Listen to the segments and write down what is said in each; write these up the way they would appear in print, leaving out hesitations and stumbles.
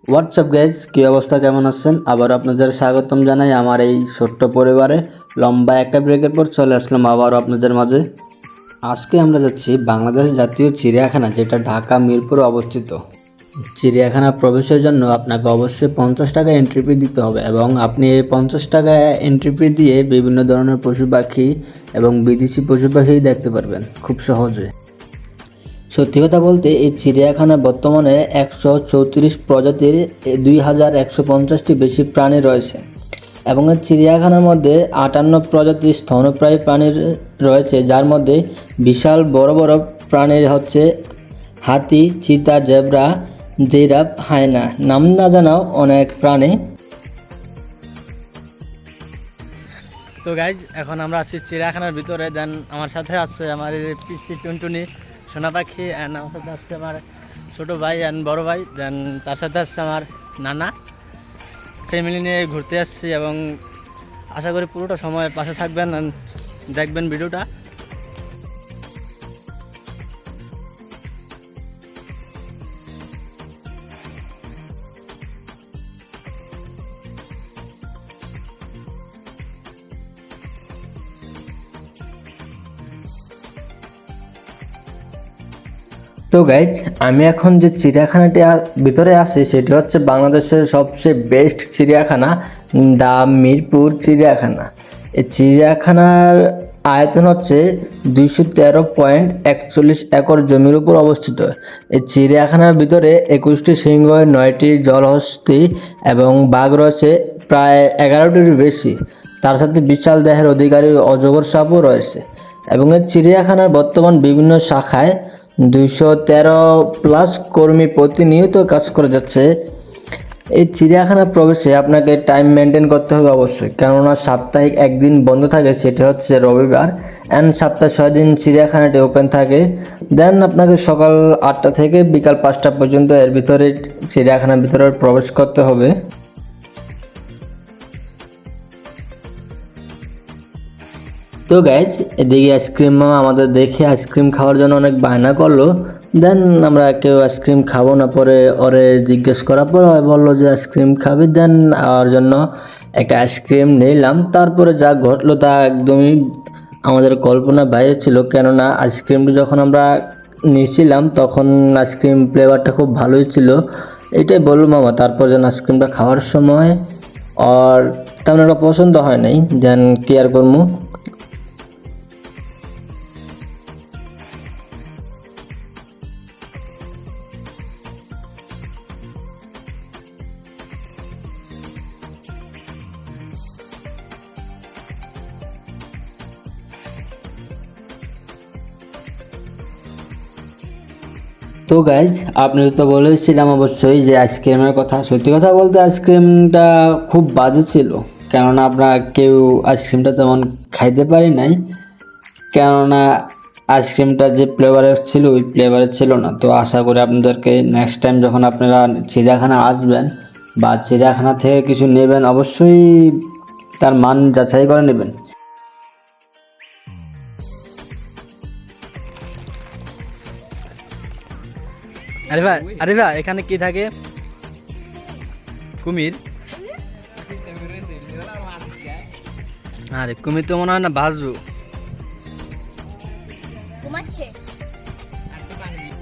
WhatsApp guys, কী অবস্থা, কেমন আছেন? আবার আপনাদের স্বাগতম জানাই আমার এই ছোট্ট পরিবারে। লম্বা একটা ব্রেকের পর চলে আসলাম আবারও আপনাদের মাঝে। আজকে আমরা যাচ্ছি বাংলাদেশ জাতীয় চিড়িয়াখানা, যেটা ঢাকা মিরপুরে অবস্থিত। চিড়িয়াখানা প্রবেশের জন্য আপনাকে অবশ্যই 50 টাকা এন্ট্রি ফি দিতে হবে এবং আপনি এই 50 টাকা এন্ট্রি ফি দিয়ে বিভিন্ন ধরনের পশু পাখি এবং বিদেশি পশু পাখি দেখতে পারবেন খুব সহজে। সত্যি কথা বলতে এই চিড়িয়াখানায় বর্তমানে 134 প্রজাতির 2150টি বেশি প্রাণী রয়েছে এবং এই চিড়িয়াখানার মধ্যে 58 প্রজাতির স্তন্যপায়ী প্রাণী রয়েছে, যার মধ্যে বিশাল বড় বড় প্রাণী হচ্ছে হাতি, চিতা, জেব্রা, জিরাফ, হায়না, নাম না জানাও অনেক প্রাণী। তো গাইজ, এখন আমরা আছি চিড়িয়াখানার ভিতরে। দেন আমার সাথে আছে আমার পিসি টুনটুনি সোনা পাখি, অ্যান্ড আমার সাথে আসছে আমার ছোটো ভাই অ্যান্ড বড়ো ভাই। দেন তার সাথে আসছে আমার নানা। ফ্যামিলি নিয়ে ঘুরতে আসছি এবং আশা করি পুরোটা সময় পাশে থাকবেন অ্যান্ড দেখবেন ভিডিওটা। তো গাইজ, আমি এখন যে চিড়িয়াখানাটি ভিতরে আছি সেটি হচ্ছে বাংলাদেশের সবচেয়ে বেস্ট চিড়িয়াখানা, দ্য মিরপুর চিড়িয়াখানা। এই চিড়িয়াখানার আয়তন হচ্ছে 213.41 একর জমির উপর অবস্থিত। এই চিড়িয়াখানার ভিতরে 21টি সিংহ, 9টি জলহস্তী এবং বাঘ রয়েছে প্রায় 11টির বেশি। তার সাথে বিশাল দেহের অধিকারী অজগর সাপও রয়েছে এবং এই চিড়িয়াখানার বর্তমান বিভিন্ন শাখায় 213+ কর্মী প্রতিনিয়ত কাজ করে যাচ্ছে। এই চিড়িয়াখানা প্রবেশে আপনাকে টাইম মেনটেন করতে হবে অবশ্যই, কেননা সাপ্তাহিক একদিন বন্ধ থাকে, সেটা হচ্ছে রবিবার, অ্যান্ড সপ্তাহে 6 দিন চিড়িয়াখানাটি ওপেন থাকে। দেন আপনাকে সকাল 8টা থেকে বিকাল 5টা পর্যন্ত এর ভিতরে চিড়িয়াখানার ভিতরে প্রবেশ করতে হবে। তো গাইজ, এদিকে আইসক্রিম মামা আমাদের দেখে আইসক্রিম খাওয়ার জন্য অনেক বায়না করলো। দেন আমরা কেউ আইসক্রিম খাবো না, পরে ওরে জিজ্ঞেস করার পর বললো যে আইসক্রিম খাবি। দেন আমার জন্য একটা আইসক্রিম নিলাম। তারপরে যা ঘটলো তা একদমই আমাদের কল্পনা বাইরে ছিল, কেননা আইসক্রিমটি যখন আমরা নিয়েছিলাম তখন আইসক্রিম ফ্লেভারটা খুব ভালোই ছিল, এটাই বললো মামা। তারপর যেন আইসক্রিমটা খাওয়ার সময় আর তেমন একটা পছন্দ হয় নাই। দেন কি আর করবো। তো গাইজ, আপনি তো বলেছিলাম অবশ্যই যে আইসক্রিমের কথা। সত্যি কথা বলতে আইসক্রিমটা খুব বাজে ছিল, কেননা আমরা কেউ আইসক্রিমটা তেমন খাইতে পারি নাই, কেননা আইসক্রিমটা যে ফ্লেভারের ছিল ওই ফ্লেভারের ছিল না। তো আশা করি আপনাদেরকে নেক্সট টাইম যখন আপনারা চিড়িয়াখানা আসবেন বা চিড়িয়াখানা থেকে কিছু নেবেন, অবশ্যই তার মান যাচাই করে নেবেন। আরে ভাই, এখানে কি থাকে? কুমির? আরে কুমির তো মনে হয় না বাজু।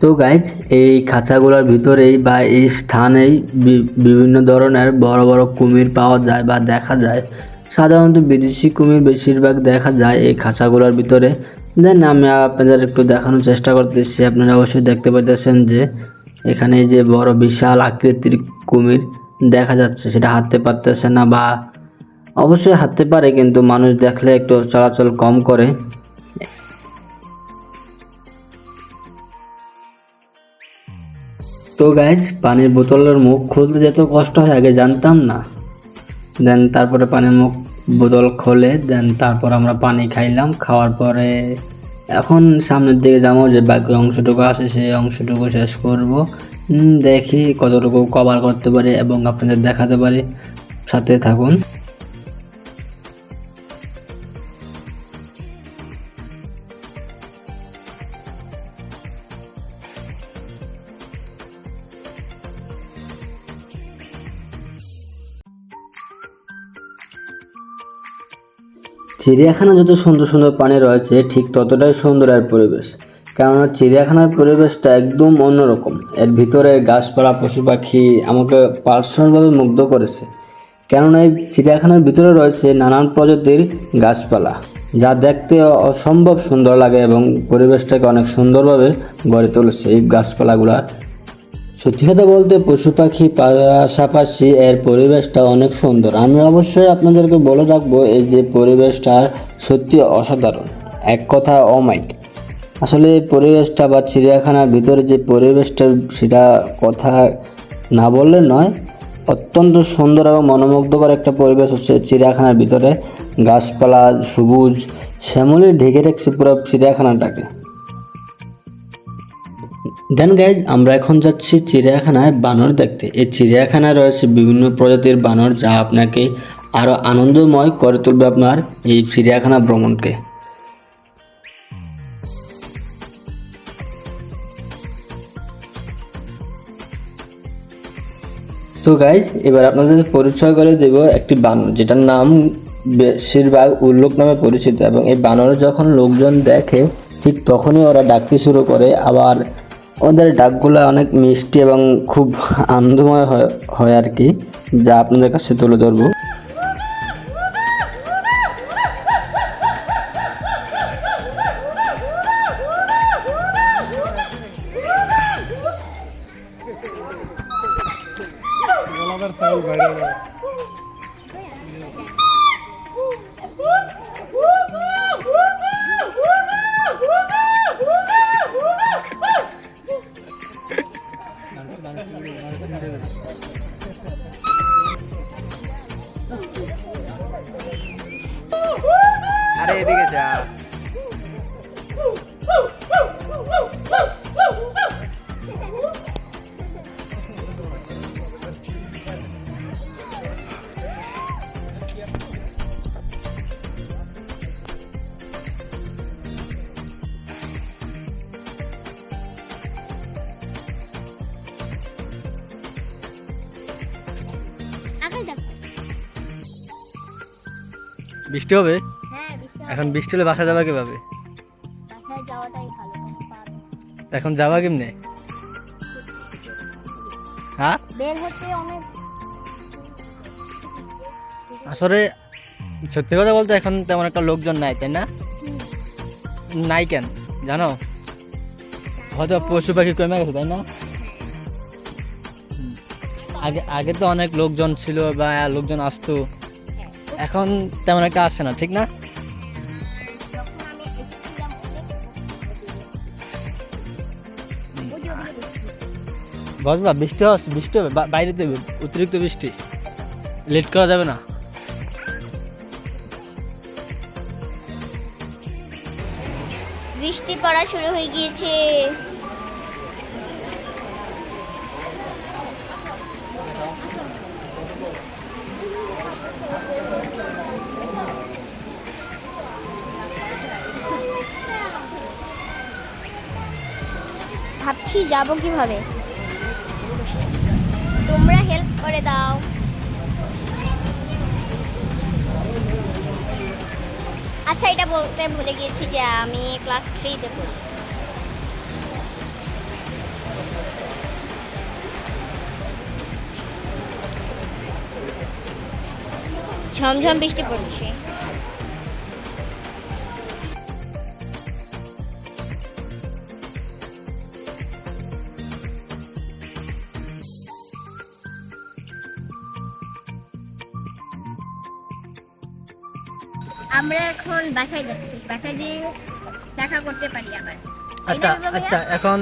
তো গাইজ, এই খাঁচাগুলোর ভিতরেই বা এই স্থানেই বিভিন্ন ধরনের বড় বড় কুমির পাওয়া যায় বা দেখা যায়। সাধারণত বিদেশি কুমির বেশিরভাগ দেখা যায় এই খাঁচাগুলোর ভিতরে। দেন আমি আপনাদের একটু দেখানোর চেষ্টা করতেছি। আপনারা অবশ্যই দেখতে পাইতেছেন যে এখানে যে বড় বিশাল আকৃতির কুমির দেখা যাচ্ছে, সেটা হাঁটতে পারতেছে না, বা অবশ্যই হাঁটতে পারে কিন্তু মানুষ দেখলে একটু চলাচল কম করে। তো গাইজ, পানির বোতলের মুখ খুলতে যেত কষ্ট হয় আগে জানতাম না। দেন তারপরে পানির মুখ বোতল খোলে, দেন তারপর আমরা পানি খাইলাম। খাওয়ার পরে এখন সামনের দিকে যাবো, যে বাকি অংশটুকু আছে সেই অংশটুকু শেষ করব। দেখি কতটুকু কভার করতে পারি এবং আপনাদের দেখাতে পারি। সাথে থাকুন। চিড়িয়াখানা যত সুন্দর সুন্দর প্রাণী রয়েছে ঠিক ততটাই সুন্দর এর পরিবেশ, কেননা চিড়িয়াখানার পরিবেশটা একদম অন্যরকম। এর ভিতরে গাছপালা পশু পাখি আমাকে পার্সোনালভাবে মুগ্ধ করেছে, কেননা এই চিড়িয়াখানার ভিতরে রয়েছে নানান প্রজাতির গাছপালা, যা দেখতে অসম্ভব সুন্দর লাগে এবং পরিবেশটাকে অনেক সুন্দরভাবে গড়ে তুলেছে এই গাছপালাগুলা। সত্যি কথা বলতে পশু পাখি পাশাপাশি এর পরিবেশটা অনেক সুন্দর। আমি অবশ্যই আপনাদেরকে বলে রাখবো এই যে পরিবেশটা সত্যি অসাধারণ, এক কথা অমাইক। আসলে এই পরিবেশটা বা চিড়িয়াখানার ভিতরে যে পরিবেশটা সেটা কথা না বললে নয়, অত্যন্ত সুন্দর এবং মনোমুগ্ধকর একটা পরিবেশ হচ্ছে চিড়িয়াখানার ভিতরে। গাছপালা সবুজ শ্যামলে ঢেকে রাখছে পুরো চিড়িয়াখানাটাকে। দেন গাইজ, আমরা এখন যাচ্ছি চিড়িয়াখানায় বানর দেখতে। এই চিড়িয়াখানায় রয়েছে বিভিন্ন প্রজাতির বানর, যা আপনাকে আরও আনন্দময় করে তুলবে আপনার এই চিড়িয়াখানা ভ্রমণকে। তো গাইজ, এবার আপনাদের পরিচয় করে দেব একটি বানর, যেটার নাম বেশিরভাগ উল্লুক নামে পরিচিত। এবং এই বানর যখন লোকজন দেখে ঠিক তখনই ওরা ডাকতে শুরু করে। আবার ওদের ডাকগুলো অনেক মিষ্টি এবং খুব আনন্দময় হয় আর কি, যা আপনাদের কাছে তুলে ধরবো। আরে এদিকে যা। বৃষ্টি হবে? হ্যাঁ, বৃষ্টি হবে। এখন বৃষ্টি হলে বাসা যাবা কিভাবে? বাসায় যাওয়াটাই ভালো। এখন যাবা কেমনে? হ্যাঁ, বের হতে অনেক আসলে সত্যি কথা বলতে এখন তেমন একটা লোকজন নাই, তাই না? নাই কেন জানো? হয়তো পশু পাখি কমে গেছে, তাই না? আগে আগে তো অনেক লোকজন ছিল বা লোকজন আসতো, এখন তেমন একটা আসে না, ঠিক না? যখন আমি এসেছিলাম অনেক বসবা, বৃষ্টি হবে, বাইরেতে অতিরিক্ত বৃষ্টি, লেট করা যাবে না। বৃষ্টি পড়া শুরু হয়ে গিয়েছে। ভাবছি যাবো কিভাবে, তোমরা হেল্প করে দাও। আচ্ছা, এটা বলতে ভুলে গিয়েছি যে আমি ক্লাস 3-তে পড়ি। ঝমঝম বৃষ্টি পড়ছে। আমরা এখন বাসায় যাচ্ছি, বাসায় গিয়ে দেখা করতে পারি আবার। আচ্ছা এই যে বাবা, আচ্ছা, এখন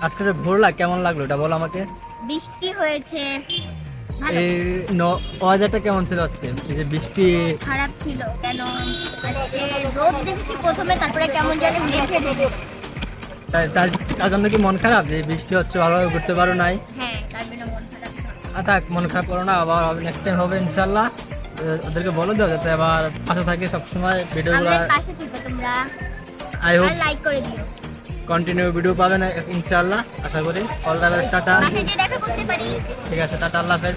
আজকে যে ঘুরলা কেমন লাগলো এটা বলো আমাকে। বৃষ্টি হয়েছে, ভালো। এই ওয়েদারটা কেমন ছিল আজকে? এই যে বৃষ্টি, খারাপ ছিল কেন? আজকে রোদ দেখেছি প্রথমে, তারপরে কেমন জানি মেঘে ঢেকে। তার জন্য কি মন খারাপ যে বৃষ্টি হচ্ছে, ভালোভাবে ঘুরতে পারো নাই? হ্যাঁ, তার জন্য মন খারাপ। থাক, মন খারাপ করো না, আবার নেক্সট টাইম হবে ইনশাল্লাহ। ওদেরকে বলে দাও যাতে আবার পাশে থাকে সবসময় ভিডিওগুলো। আমাদের পাশে থেকো তোমরা, আই হোপ আর লাইক করে দিও। কন্টিনিউ ভিডিও পাবেন ইনশাল্লাহ, আশা করি। All the best, tata. বাসায় গিয়ে দেখা করতে পারি। ঠিক আছে, টাটা, আল্লাহ হাফেজ।